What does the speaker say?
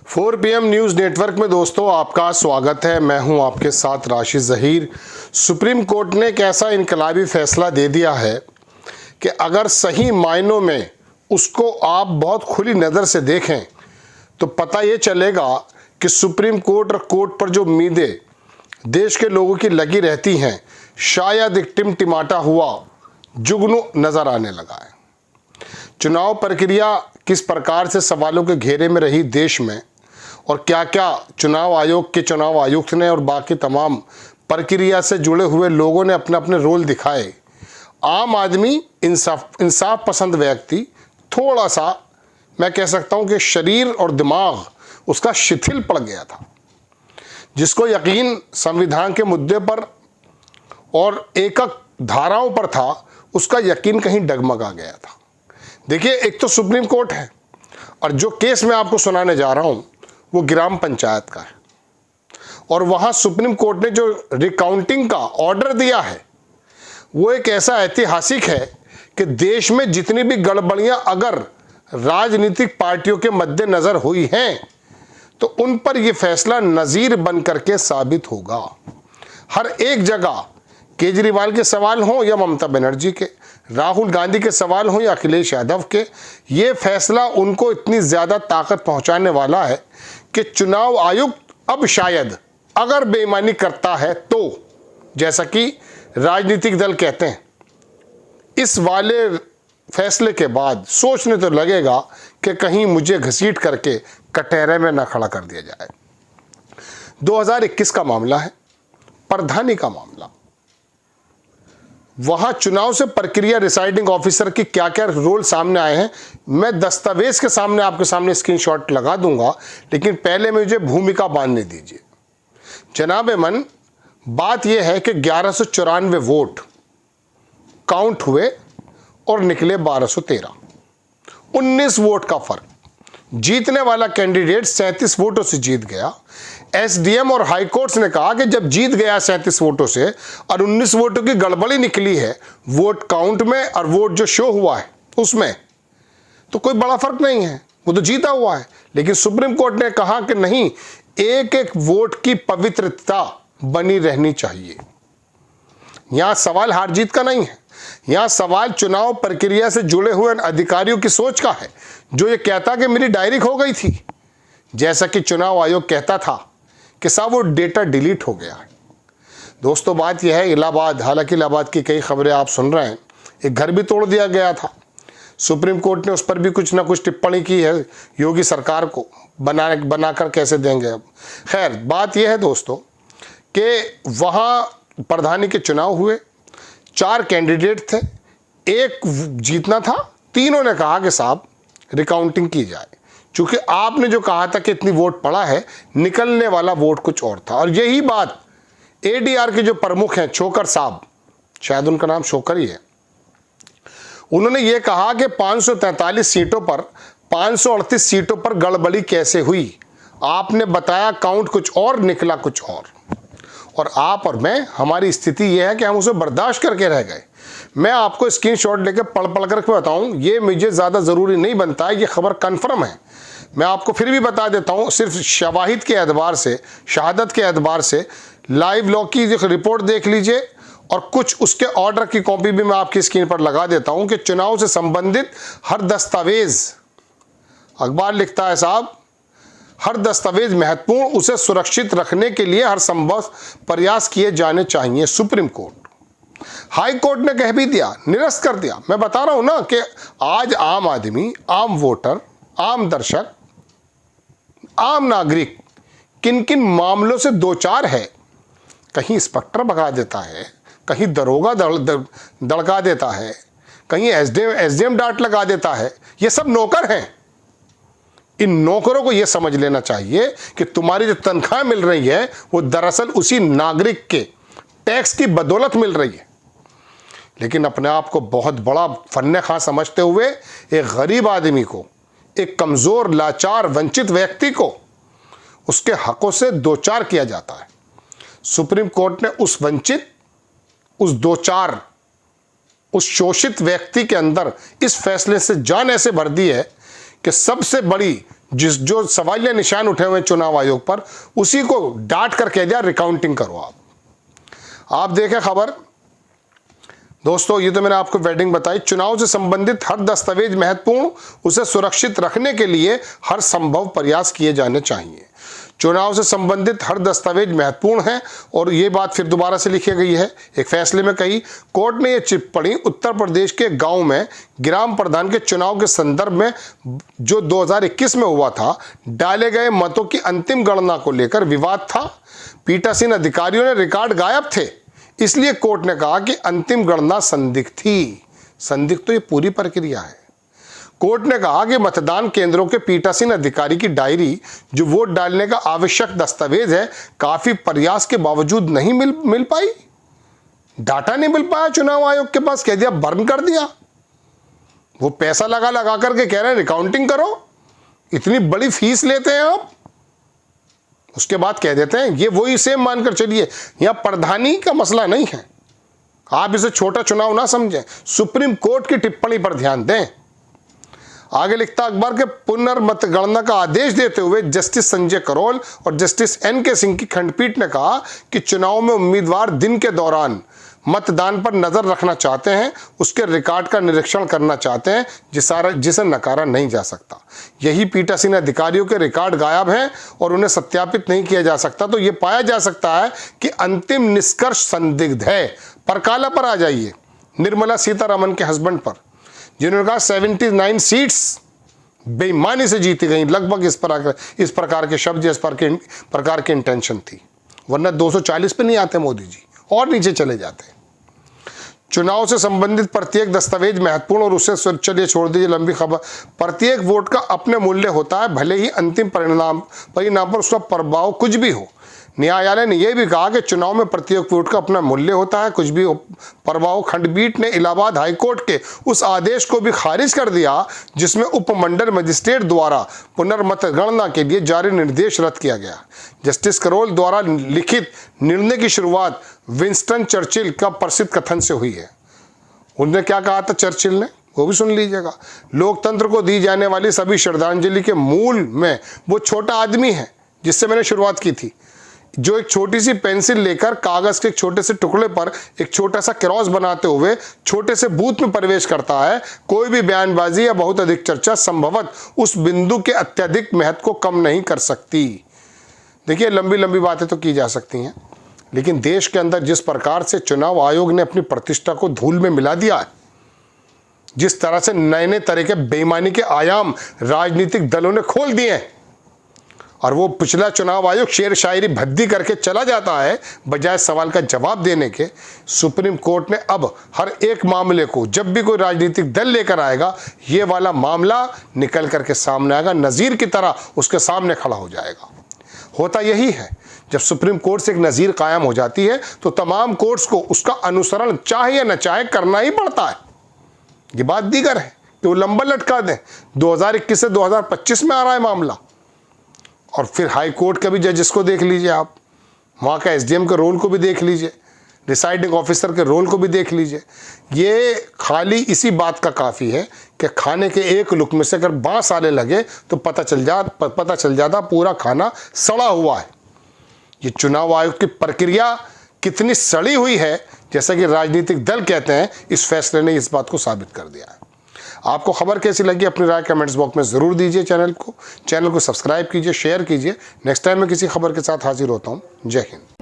4 PM news network में दोस्तों आपका स्वागत है। मैं हूं आपके साथ राशिद ज़हीर। सुप्रीम कोर्ट ने एक ऐसा इनकलाबी फैसला दे दिया है कि अगर सही मायनों में उसको आप बहुत खुली नज़र से देखें तो पता ये चलेगा कि सुप्रीम कोर्ट और कोर्ट पर जो उम्मीदें देश के लोगों की लगी रहती हैं, शायद एक टिमटिमाटा हुआ जुगनू नज़र आने लगा है। चुनाव प्रक्रिया किस प्रकार से सवालों के घेरे में रही देश में, और क्या क्या चुनाव आयोग के चुनाव आयुक्त ने और बाकी तमाम प्रक्रिया से जुड़े हुए लोगों ने अपने अपने रोल दिखाए। आम आदमी, इंसाफ पसंद व्यक्ति थोड़ा सा, मैं कह सकता हूं कि शरीर और दिमाग उसका शिथिल पड़ गया था। जिसको यकीन संविधान के मुद्दे पर और एकक धाराओं पर था, उसका यकीन कहीं डगमगा गया था। देखिए, एक तो सुप्रीम कोर्ट है और जो केस मैं आपको सुनाने जा रहा हूं वो ग्राम पंचायत का है, और वहां सुप्रीम कोर्ट ने जो रिकाउंटिंग का ऑर्डर दिया है वो एक ऐसा ऐतिहासिक है कि देश में जितनी भी गड़बड़ियां अगर राजनीतिक पार्टियों के मद्देनजर हुई हैं तो उन पर यह फैसला नज़ीर बन करके साबित होगा। हर एक जगह केजरीवाल के सवाल हों या ममता बनर्जी के, राहुल गांधी के सवाल हों या अखिलेश यादव के, ये फैसला उनको इतनी ज़्यादा ताकत पहुंचाने वाला है कि चुनाव आयुक्त अब शायद अगर बेईमानी करता है तो, जैसा कि राजनीतिक दल कहते हैं, इस वाले फैसले के बाद सोचने तो लगेगा कि कहीं मुझे घसीट करके कटहरे में न खड़ा कर दिया जाए। 2021 का मामला है, प्रधानी का मामला। वहां चुनाव से प्रक्रिया रिसाइडिंग ऑफिसर की क्या क्या रोल सामने आए हैं, मैं दस्तावेज के सामने आपके सामने स्क्रीनशॉट लगा दूंगा, लेकिन पहले मुझे भूमिका बांधने दीजिए। जनाब मन, बात यह है कि 1194 वोट काउंट हुए और निकले 1213, 19 वोट का फर्क। जीतने वाला कैंडिडेट 37 वोटों से जीत गया। एसडीएम और हाईकोर्ट्स ने कहा कि जब जीत गया 37 वोटों से और 19 वोटों की गड़बड़ी निकली है वोट काउंट में और वोट जो शो हुआ है उसमें, तो कोई बड़ा फर्क नहीं है, वो तो जीता हुआ है। लेकिन सुप्रीम कोर्ट ने कहा कि नहीं, एक एक वोट की पवित्रता बनी रहनी चाहिए। यहां सवाल हार जीत का नहीं है, यहां सवाल चुनाव प्रक्रिया से जुड़े हुए अधिकारियों की सोच का है, जो ये कहता कि मेरी डायरी खो गई थी, जैसा कि चुनाव आयोग कहता था कि साहब वो डेटा डिलीट हो गया है। दोस्तों, बात यह है, इलाहाबाद, हालांकि इलाहाबाद की कई खबरें आप सुन रहे हैं, एक घर भी तोड़ दिया गया था। सुप्रीम कोर्ट ने उस पर भी कुछ ना कुछ टिप्पणी की है, योगी सरकार को बनाकर कैसे देंगे अब। खैर, बात यह है दोस्तों कि वहाँ प्रधानी के चुनाव हुए, 4 कैंडिडेट थे, एक जीतना था, तीनों ने कहा कि साहब रिकाउंटिंग की जाए, क्योंकि आपने जो कहा था कि इतनी वोट पड़ा है, निकलने वाला वोट कुछ और था। और यही बात एडीआर के जो प्रमुख हैं, छोकर साहब, शायद उनका नाम छोकर ही है, उन्होंने ये कहा कि 543 सीटों पर 538 सीटों पर गड़बड़ी कैसे हुई। आपने बताया काउंट कुछ और, निकला कुछ और आप और मैं, हमारी स्थिति यह है कि हम उसे बर्दाश्त करके रह गए। मैं आपको स्क्रीनशॉट लेकर पढ़ करके बताऊं, ये मुझे ज़्यादा ज़रूरी नहीं बनता है, ये खबर कन्फर्म है। मैं आपको फिर भी बता देता हूं, सिर्फ शवाहिद के एतबार से, शहादत के एतबार से, लाइव लॉ की जो रिपोर्ट देख लीजिए, और कुछ उसके ऑर्डर की कॉपी भी मैं आपकी स्क्रीन पर लगा देता हूं कि चुनाव से संबंधित हर दस्तावेज, अखबार लिखता है साहब, हर दस्तावेज महत्वपूर्ण, उसे सुरक्षित रखने के लिए हर संभव प्रयास किए जाने चाहिए। सुप्रीम कोर्ट, हाई कोर्ट ने कह भी दिया, निरस्त कर दिया। मैं बता रहा हूं ना कि आज आम आदमी, आम वोटर, आम दर्शक, आम नागरिक किन किन मामलों से दो चार है। कहीं इंस्पेक्टर भगा देता है, कहीं दरोगा दड़का देता है, कहीं एसडीएम डांट लगा देता है। ये सब नौकर हैं। इन नौकरों को यह समझ लेना चाहिए कि तुम्हारी जो तनख्वाह मिल रही है वो दरअसल उसी नागरिक के टैक्स की बदौलत मिल रही है। लेकिन अपने आप को बहुत बड़ा फन्ने खां समझते हुए एक गरीब आदमी को, एक कमज़ोर, लाचार, वंचित व्यक्ति को उसके हकों से दो चार किया जाता है। सुप्रीम कोर्ट ने उस वंचित, उस दो चार, उस शोषित व्यक्ति के अंदर इस फैसले से जान ऐसे भर दी है कि सबसे बड़ी जो सवालिया निशान उठे हुए चुनाव आयोग पर, उसी को डांट कर कह दिया रिकाउंटिंग करो। आप देखें खबर दोस्तों, ये तो मैंने आपको वेडिंग बताई। चुनाव से संबंधित हर दस्तावेज महत्वपूर्ण, उसे सुरक्षित रखने के लिए हर संभव प्रयास किए जाने चाहिए। चुनाव से संबंधित हर दस्तावेज महत्वपूर्ण है, और ये बात फिर दोबारा से लिखी गई है एक फैसले में कही। कोर्ट ने यह टिप्पणी उत्तर प्रदेश के गांव में ग्राम प्रधान के चुनाव के संदर्भ में जो 2021 में हुआ था, डाले गए मतों की अंतिम गणना को लेकर विवाद था। पीठासीन अधिकारियों ने रिकॉर्ड गायब थे, इसलिए कोर्ट ने कहा कि अंतिम गणना संदिग्ध थी। संदिग्ध तो ये पूरी प्रक्रिया है। कोर्ट ने कहा कि मतदान केंद्रों के पीठासीन अधिकारी की डायरी, जो वोट डालने का आवश्यक दस्तावेज है, काफी प्रयास के बावजूद नहीं मिल पाई। डाटा नहीं मिल पाया चुनाव आयोग के पास, कह दिया बर्न कर दिया। वो पैसा लगा करके कह रहे हैं रिकाउंटिंग करो, इतनी बड़ी फीस लेते हैं आप, उसके बाद कह देते हैं ये वही सेम मानकर चलिए। यहां प्रधानी का मसला नहीं है, आप इसे छोटा चुनाव ना समझें। सुप्रीम कोर्ट की टिप्पणी पर ध्यान दें। आगे लिखता अखबार के पुनर्मतगणना का आदेश देते हुए जस्टिस संजय करोल और जस्टिस एन.के. सिंह की खंडपीठ ने कहा कि चुनाव में उम्मीदवार दिन के दौरान मतदान पर नजर रखना चाहते हैं, उसके रिकॉर्ड का निरीक्षण करना चाहते हैं, जिसे नकारा नहीं जा सकता। यही पीठासीन अधिकारियों के रिकॉर्ड गायब हैं और उन्हें सत्यापित नहीं किया जा सकता, तो यह पाया जा सकता है कि अंतिम निष्कर्ष संदिग्ध है। परकाला पर आ जाइए, निर्मला सीतारमण के हस्बैंड पर, जिन्होंने कहा 79 सीट्स बेईमानी से जीती गई। लगभग इस प्रकार के शब्द, इस प्रकार की इंटेंशन थी, वरना 240 पे नहीं आते मोदी जी, और नीचे चले जाते। चुनाव से संबंधित प्रत्येक दस्तावेज महत्वपूर्ण, और उसे चलिए छोड़ दीजिए लंबी खबर। प्रत्येक वोट का अपने मूल्य होता है, भले ही अंतिम परिणाम पर उसका प्रभाव कुछ भी हो। न्यायालय ने यह भी कहा कि चुनाव में प्रत्येक वोट का अपना मूल्य होता है, कुछ भी प्रभाव। खंडपीठ ने इलाहाबाद हाईकोर्ट के उस आदेश को भी खारिज कर दिया जिसमें उपमंडल मजिस्ट्रेट द्वारा पुनर्मतगणना के लिए जारी निर्देश रद्द किया गया। जस्टिस करोल द्वारा लिखित निर्णय की शुरुआत विंस्टन चर्चिल का प्रसिद्ध कथन से हुई है। उन्होंने क्या कहा था चर्चिल ने, वो भी सुन लीजिएगा। लोकतंत्र को दी जाने वाली सभी श्रद्धांजलि के मूल में वो छोटा आदमी है जिससे मैंने शुरुआत की थी, जो एक छोटी सी पेंसिल लेकर कागज के एक छोटे से टुकड़े पर एक छोटा सा क्रॉस बनाते हुए छोटे से बूथ में प्रवेश करता है। कोई भी बयानबाजी या बहुत अधिक चर्चा संभवतः उस बिंदु के अत्यधिक महत्व को कम नहीं कर सकती। देखिए, लंबी लंबी बातें तो की जा सकती हैं, लेकिन देश के अंदर जिस प्रकार से चुनाव आयोग ने अपनी प्रतिष्ठा को धूल में मिला दिया है, जिस तरह से नए नए तरह के बेईमानी के आयाम राजनीतिक दलों ने खोल दिए हैं, और वो पिछला चुनाव आयोग शेर शायरी भद्दी करके चला जाता है बजाय सवाल का जवाब देने के। सुप्रीम कोर्ट ने अब हर एक मामले को, जब भी कोई राजनीतिक दल लेकर आएगा, ये वाला मामला निकल करके सामने आएगा, नज़ीर की तरह उसके सामने खड़ा हो जाएगा। होता यही है, जब सुप्रीम कोर्ट से एक नज़ीर कायम हो जाती है तो तमाम कोर्ट्स को उसका अनुसरण चाहे या न चाहे करना ही पड़ता है। ये बात दीगर है कि वो लंबा लटका दें। 2021 से 2025 में आ रहा है मामला, और फिर हाई कोर्ट का भी जजेस को देख लीजिए आप, वहाँ का एसडीएम के रोल को भी देख लीजिए, रिसाइडिंग ऑफिसर के रोल को भी देख लीजिए। ये खाली इसी बात का काफ़ी है कि खाने के एक लुकमे से अगर 12 साले लगे तो पता चल जाता पूरा खाना सड़ा हुआ है। ये चुनाव आयोग की प्रक्रिया कितनी सड़ी हुई है, जैसा कि राजनीतिक दल कहते हैं, इस फैसले ने इस बात को साबित कर दिया है। आपको खबर कैसी लगी अपनी राय कमेंट्स बॉक्स में ज़रूर दीजिए। चैनल को सब्सक्राइब कीजिए, शेयर कीजिए। नेक्स्ट टाइम मैं किसी खबर के साथ हाजिर होता हूँ। जय हिंद।